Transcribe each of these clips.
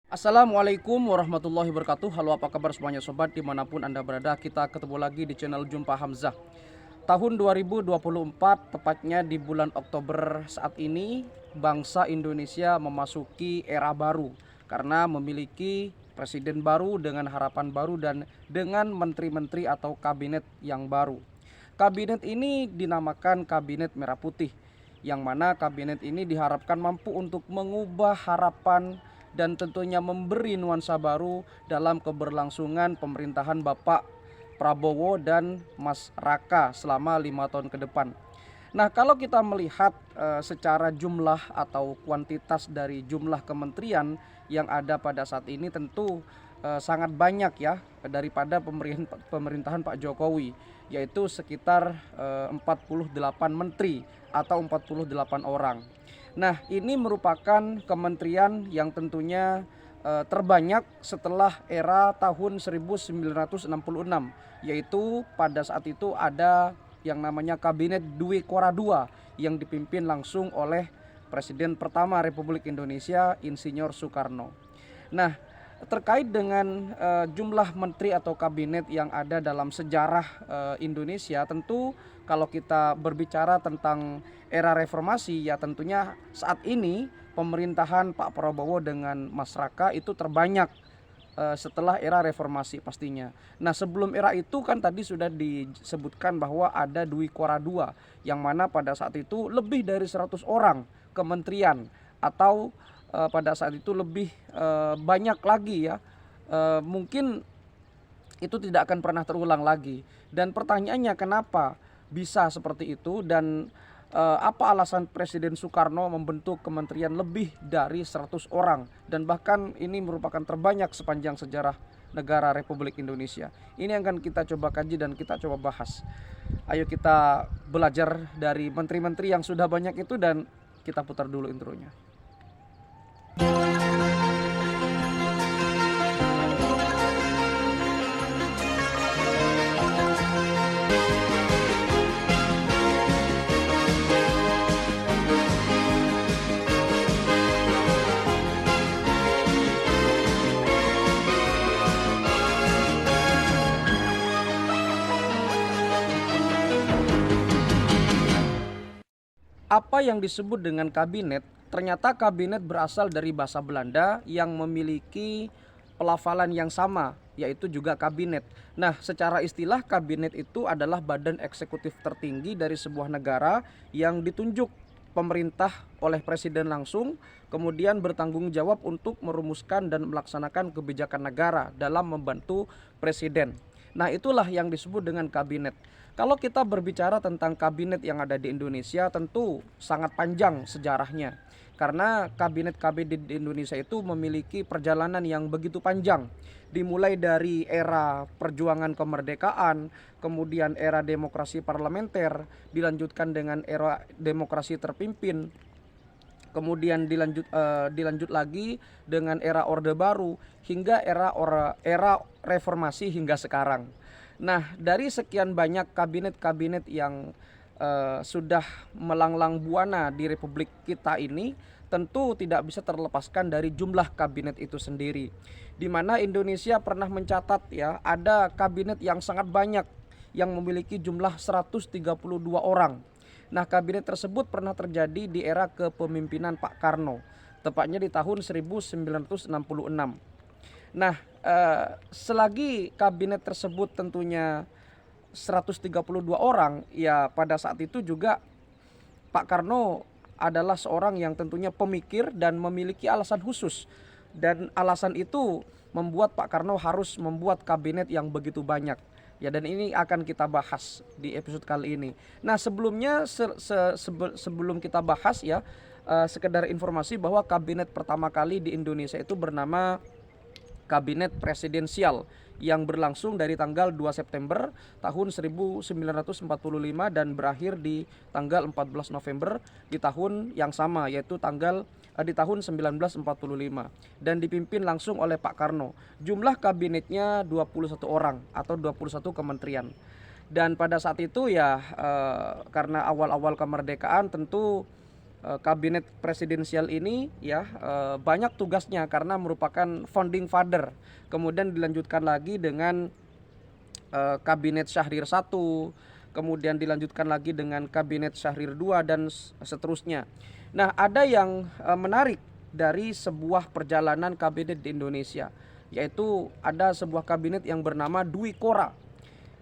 Assalamualaikum warahmatullahi wabarakatuh. Halo, apa kabar semuanya sobat dimanapun Anda berada. Kita ketemu lagi di channel Jumpa Hamzah. Tahun 2024, tepatnya di bulan Oktober saat ini, bangsa Indonesia memasuki era baru karena memiliki presiden baru dengan harapan baru dan dengan menteri-menteri atau kabinet yang baru. Kabinet ini dinamakan Kabinet Merah Putih, yang mana kabinet ini diharapkan mampu untuk mengubah harapan dan tentunya memberi nuansa baru dalam keberlangsungan pemerintahan Bapak Prabowo dan Mas Raka selama 5 tahun ke depan. Nah, kalau kita melihat secara jumlah atau kuantitas dari jumlah kementerian yang ada pada saat ini, tentu sangat banyak ya daripada pemerintahan Pak Jokowi, yaitu sekitar 48 menteri atau 48 orang. Nah, ini merupakan kementerian yang tentunya terbanyak setelah era tahun 1966, yaitu pada saat itu ada yang namanya Kabinet Dwi Kora II yang dipimpin langsung oleh Presiden pertama Republik Indonesia, Insinyur Soekarno. Nah, terkait dengan jumlah menteri atau kabinet yang ada dalam sejarah Indonesia, tentu kalau kita berbicara tentang era reformasi, ya tentunya saat ini pemerintahan Pak Prabowo dengan Mas Raka itu terbanyak setelah era reformasi pastinya. Nah, sebelum era itu kan tadi sudah disebutkan bahwa ada Dwi Kora II yang mana pada saat itu lebih dari 100 orang kementerian atau pada saat itu lebih banyak lagi ya. Mungkin itu tidak akan pernah terulang lagi. Dan pertanyaannya, kenapa bisa seperti itu dan apa alasan Presiden Soekarno membentuk kementerian lebih dari 100 orang dan bahkan ini merupakan terbanyak sepanjang sejarah negara Republik Indonesia. Ini yang akan kita coba kaji dan kita coba bahas. Ayo kita belajar dari menteri-menteri yang sudah banyak itu dan kita putar dulu intronya. Apa yang disebut dengan kabinet? Ternyata kabinet berasal dari bahasa Belanda yang memiliki pelafalan yang sama, yaitu juga kabinet. Nah, secara istilah kabinet itu adalah badan eksekutif tertinggi dari sebuah negara yang ditunjuk pemerintah oleh presiden langsung, kemudian bertanggung jawab untuk merumuskan dan melaksanakan kebijakan negara dalam membantu presiden. Nah, itulah yang disebut dengan kabinet. Kalau kita berbicara tentang kabinet yang ada di Indonesia, tentu sangat panjang sejarahnya. Karena kabinet-kabinet di Indonesia itu memiliki perjalanan yang begitu panjang. Dimulai dari era perjuangan kemerdekaan, kemudian era demokrasi parlementer, dilanjutkan dengan era demokrasi terpimpin, kemudian dilanjut lagi dengan era Orde Baru hingga era reformasi hingga sekarang. Nah, dari sekian banyak kabinet-kabinet yang sudah melanglang buana di Republik kita ini, tentu tidak bisa terlepaskan dari jumlah kabinet itu sendiri. Di mana Indonesia pernah mencatat ya, ada kabinet yang sangat banyak yang memiliki jumlah 132 orang. Nah, kabinet tersebut pernah terjadi di era kepemimpinan Pak Karno, tepatnya di tahun 1966. Nah, selagi kabinet tersebut tentunya 132 orang, ya pada saat itu juga Pak Karno adalah seorang yang tentunya pemikir dan memiliki alasan khusus. Dan alasan itu membuat Pak Karno harus membuat kabinet yang begitu banyak. Ya, dan ini akan kita bahas di episode kali ini. Nah, sebelumnya sebelum kita bahas ya, sekedar informasi bahwa kabinet pertama kali di Indonesia itu bernama Kabinet Presidensial yang berlangsung dari tanggal 2 September tahun 1945 dan berakhir di tanggal 14 November di tahun yang sama, yaitu di tahun 1945 dan dipimpin langsung oleh Pak Karno. Jumlah kabinetnya 21 orang atau 21 kementerian. Dan pada saat itu ya karena awal-awal kemerdekaan tentu kabinet presidensial ini ya banyak tugasnya karena merupakan founding father. Kemudian dilanjutkan lagi dengan kabinet Syahrir 1, kemudian dilanjutkan lagi dengan kabinet Syahrir 2 dan seterusnya. Nah, ada yang menarik dari sebuah perjalanan kabinet di Indonesia, yaitu ada sebuah kabinet yang bernama Dwi Kora.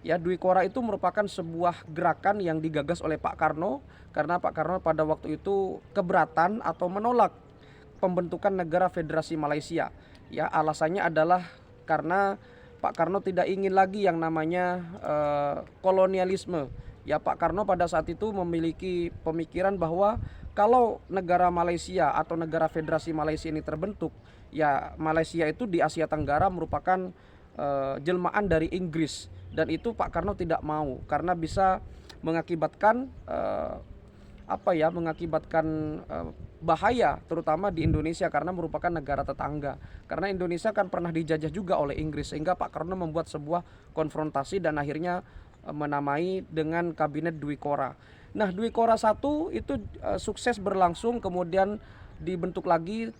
Ya, Dwi Kora itu merupakan sebuah gerakan yang digagas oleh Pak Karno karena Pak Karno pada waktu itu keberatan atau menolak pembentukan negara Federasi Malaysia. Ya, alasannya adalah karena Pak Karno tidak ingin lagi yang namanya kolonialisme. Ya, Pak Karno pada saat itu memiliki pemikiran bahwa kalau negara Malaysia atau negara Federasi Malaysia ini terbentuk, ya Malaysia itu di Asia Tenggara merupakan jelmaan dari Inggris, dan itu Pak Karno tidak mau karena bisa mengakibatkan bahaya terutama di Indonesia karena merupakan negara tetangga. Karena Indonesia kan pernah dijajah juga oleh Inggris, sehingga Pak Karno membuat sebuah konfrontasi dan akhirnya menamai dengan kabinet Dwi Kora. Nah, Dwi Kora 1 itu sukses berlangsung, kemudian dibentuk lagi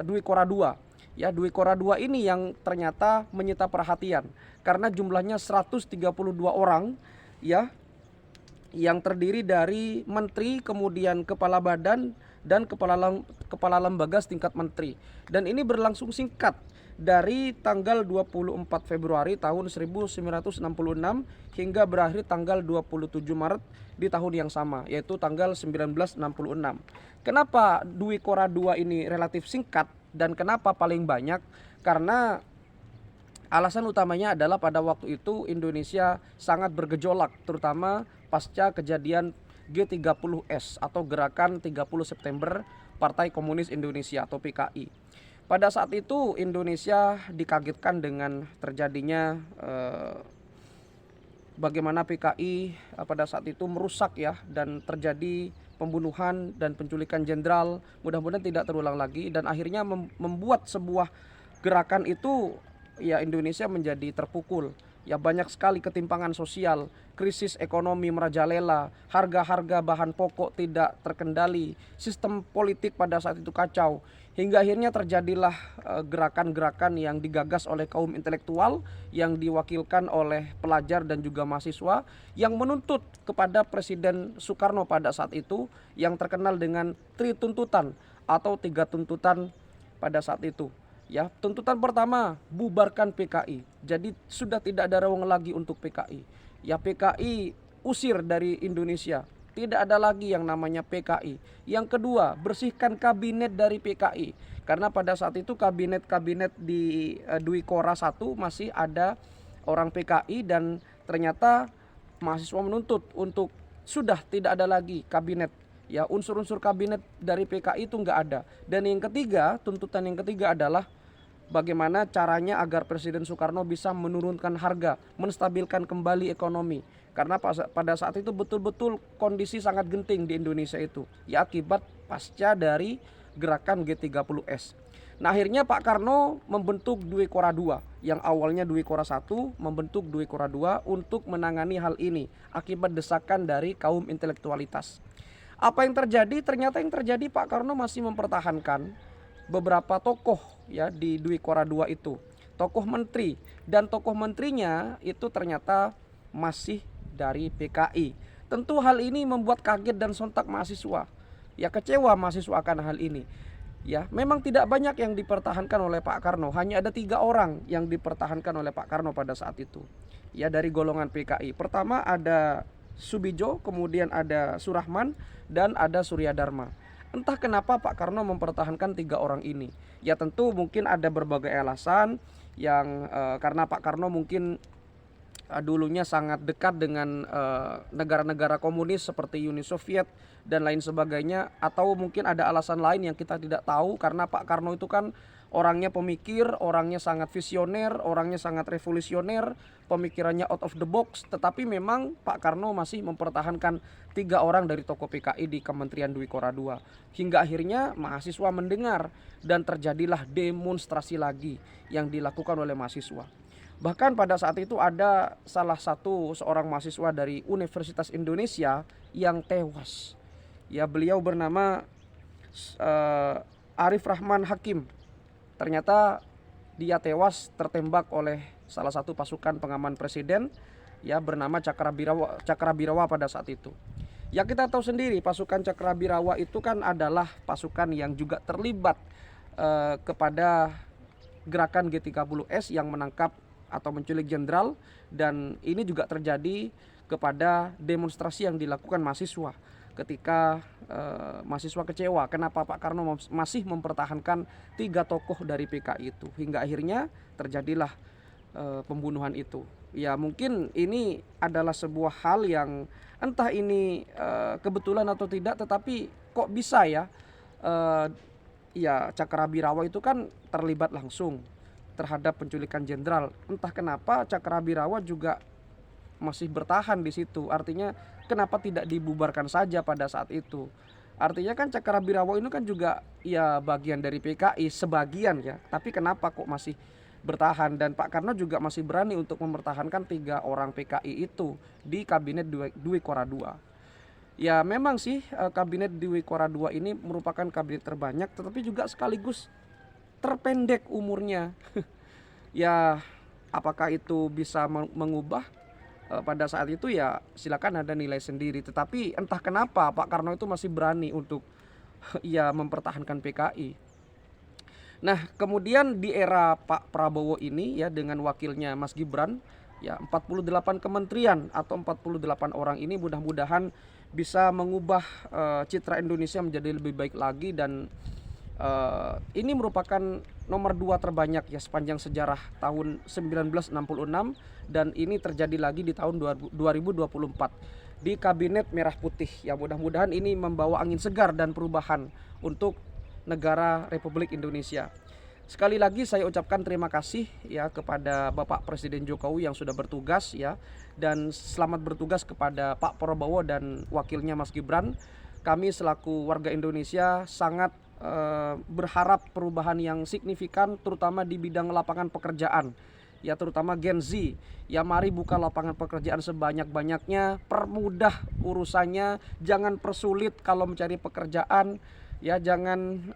Dwi Kora 2. Ya, Dwi Kora 2 ini yang ternyata menyita perhatian karena jumlahnya 132 orang ya, yang terdiri dari menteri, kemudian kepala badan dan kepala lembaga setingkat menteri. Dan ini berlangsung singkat dari tanggal 24 Februari tahun 1966 hingga berakhir tanggal 27 Maret di tahun yang sama, yaitu tanggal 1966. Kenapa Dwi Kora 2 ini relatif singkat dan kenapa paling banyak? Karena alasan utamanya adalah pada waktu itu Indonesia sangat bergejolak, terutama pasca kejadian G30S atau Gerakan 30 September Partai Komunis Indonesia atau PKI. Pada saat itu Indonesia dikagetkan dengan terjadinya bagaimana PKI pada saat itu merusak ya, dan terjadi pembunuhan dan penculikan jenderal. Mudah-mudahan tidak terulang lagi, dan akhirnya membuat sebuah gerakan itu ya Indonesia menjadi terpukul. Ya, banyak sekali ketimpangan sosial, krisis ekonomi merajalela, harga-harga bahan pokok tidak terkendali, sistem politik pada saat itu kacau. Hingga akhirnya terjadilah gerakan-gerakan yang digagas oleh kaum intelektual yang diwakilkan oleh pelajar dan juga mahasiswa yang menuntut kepada Presiden Soekarno pada saat itu yang terkenal dengan Tri Tuntutan atau 3 tuntutan pada saat itu. Ya, tuntutan pertama, bubarkan PKI. Jadi sudah tidak ada ruang lagi untuk PKI. Ya, PKI usir dari Indonesia. Tidak ada lagi yang namanya PKI. Yang kedua, bersihkan kabinet dari PKI. Karena pada saat itu kabinet-kabinet di Dwi Kora 1 masih ada orang PKI, dan ternyata mahasiswa menuntut untuk sudah tidak ada lagi kabinet. Ya, unsur-unsur kabinet dari PKI itu nggak ada. Dan yang ketiga, tuntutan yang ketiga adalah bagaimana caranya agar Presiden Soekarno bisa menurunkan harga, menstabilkan kembali ekonomi. Karena pada saat itu betul-betul kondisi sangat genting di Indonesia itu, ya akibat pasca dari gerakan G30S. Nah, akhirnya Pak Karno membentuk Dwi Kora 2, yang awalnya Dwi Kora 1 membentuk Dwi Kora 2 untuk menangani hal ini akibat desakan dari kaum intelektualitas. Apa yang terjadi? Ternyata yang terjadi Pak Karno masih mempertahankan beberapa tokoh ya di Dwi Kora 2 itu, tokoh menteri, dan tokoh menterinya itu ternyata masih dari PKI. Tentu hal ini membuat kaget dan sontak mahasiswa. Ya, kecewa mahasiswa akan hal ini. Ya, memang tidak banyak yang dipertahankan oleh Pak Karno, hanya ada 3 orang yang dipertahankan oleh Pak Karno pada saat itu. Ya, dari golongan PKI. Pertama ada Subijo, kemudian ada Surahman, dan ada Surya Dharma. Entah kenapa Pak Karno mempertahankan 3 orang ini. Ya, tentu mungkin ada berbagai alasan yang karena Pak Karno mungkin dulunya sangat dekat dengan negara-negara komunis seperti Uni Soviet dan lain sebagainya, atau mungkin ada alasan lain yang kita tidak tahu karena Pak Karno itu kan orangnya pemikir, orangnya sangat visioner, orangnya sangat revolusioner, pemikirannya out of the box. Tetapi memang Pak Karno masih mempertahankan 3 orang dari tokoh PKI di Kementerian Dwi Kora 2. Hingga akhirnya mahasiswa mendengar dan terjadilah demonstrasi lagi yang dilakukan oleh mahasiswa. Bahkan pada saat itu ada salah satu seorang mahasiswa dari Universitas Indonesia yang tewas. Ya, beliau bernama Arif Rahman Hakim. Ternyata dia tewas tertembak oleh salah satu pasukan pengaman presiden ya bernama Cakrabirawa pada saat itu. Ya, kita tahu sendiri pasukan Cakrabirawa itu kan adalah pasukan yang juga terlibat kepada gerakan G30S yang menangkap atau menculik jenderal, dan ini juga terjadi kepada demonstrasi yang dilakukan mahasiswa ketika mahasiswa kecewa kenapa Pak Karno masih mempertahankan 3 tokoh dari PKI itu, hingga akhirnya terjadilah pembunuhan itu. Ya, mungkin ini adalah sebuah hal yang entah ini kebetulan atau tidak, tetapi kok bisa ya ya Cakrabirawa itu kan terlibat langsung terhadap penculikan jenderal. Entah kenapa Cakrabirawa juga masih bertahan di situ. Artinya kenapa tidak dibubarkan saja pada saat itu? Artinya kan Cakrabirawa ini kan juga ya bagian dari PKI sebagian ya. Tapi kenapa kok masih bertahan, dan Pak Karno juga masih berani untuk mempertahankan 3 orang PKI itu di kabinet Dwi Kora II. Ya, memang sih kabinet Dwi Kora II ini merupakan kabinet terbanyak, tetapi juga sekaligus terpendek umurnya. Ya, apakah itu bisa mengubah pada saat itu, ya silakan Anda nilai sendiri. Tetapi entah kenapa Pak Karno itu masih berani untuk ya mempertahankan PKI. Nah, kemudian di era Pak Prabowo ini ya dengan wakilnya Mas Gibran, ya 48 kementerian atau 48 orang ini mudah-mudahan bisa mengubah citra Indonesia menjadi lebih baik lagi, dan ini merupakan nomor 2 terbanyak ya sepanjang sejarah tahun 1966, dan ini terjadi lagi di tahun 2024 di kabinet merah putih. Ya, mudah-mudahan ini membawa angin segar dan perubahan untuk negara Republik Indonesia. Sekali lagi saya ucapkan terima kasih ya kepada Bapak Presiden Jokowi yang sudah bertugas ya, dan selamat bertugas kepada Pak Prabowo dan wakilnya Mas Gibran. Kami selaku warga Indonesia sangat berharap perubahan yang signifikan terutama di bidang lapangan pekerjaan ya, terutama Gen Z. Ya, mari buka lapangan pekerjaan sebanyak-banyaknya, permudah urusannya, jangan persulit kalau mencari pekerjaan. Ya, jangan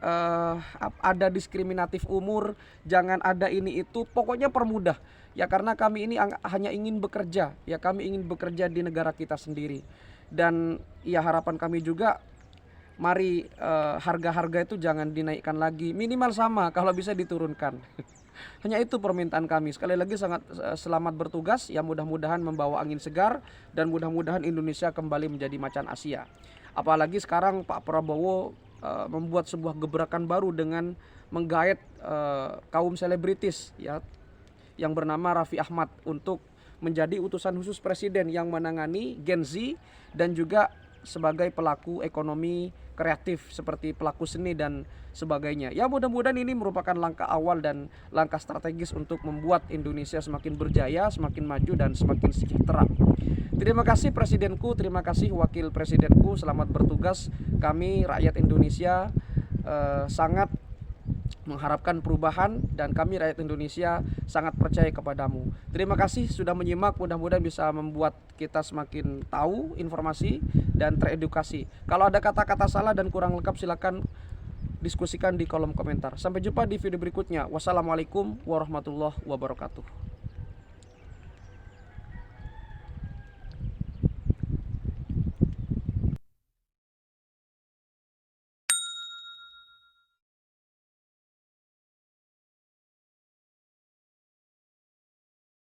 ada diskriminatif umur, jangan ada ini itu, pokoknya permudah. Ya, karena kami ini hanya ingin bekerja, ya kami ingin bekerja di negara kita sendiri. Dan ya harapan kami juga, mari harga-harga itu jangan dinaikkan lagi, minimal sama, kalau bisa diturunkan. Hanya itu permintaan kami. Sekali lagi sangat selamat bertugas, ya mudah-mudahan membawa angin segar, dan mudah-mudahan Indonesia kembali menjadi macan Asia. Apalagi sekarang Pak Prabowo membuat sebuah gebrakan baru dengan menggait kaum selebritis ya yang bernama Raffi Ahmad untuk menjadi utusan khusus presiden yang menangani Gen Z dan juga sebagai pelaku ekonomi kreatif seperti pelaku seni dan sebagainya. Ya, mudah-mudahan ini merupakan langkah awal dan langkah strategis untuk membuat Indonesia semakin berjaya, semakin maju, dan semakin sejahtera. Terima kasih presidenku, terima kasih wakil presidenku, selamat bertugas. Kami rakyat Indonesia sangat mengharapkan perubahan, dan kami rakyat Indonesia sangat percaya kepadamu. Terima kasih sudah menyimak, mudah-mudahan bisa membuat kita semakin tahu informasi dan teredukasi. Kalau ada kata-kata salah dan kurang lengkap silakan diskusikan di kolom komentar. Sampai jumpa di video berikutnya. Wassalamualaikum warahmatullahi wabarakatuh.